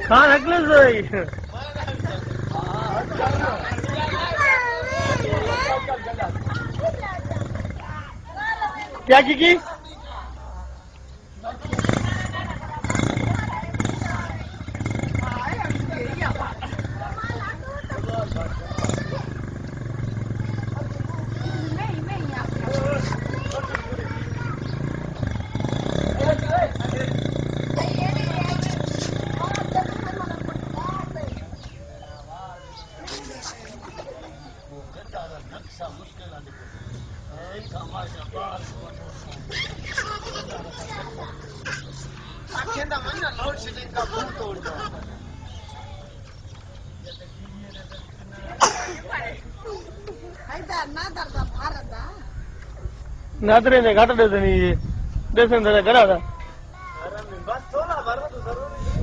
हाँ necklace है क्या की नादरे ने घाट दे देनी ये देसन दे घरा दा बस थोड़ा भरो तो जरूरी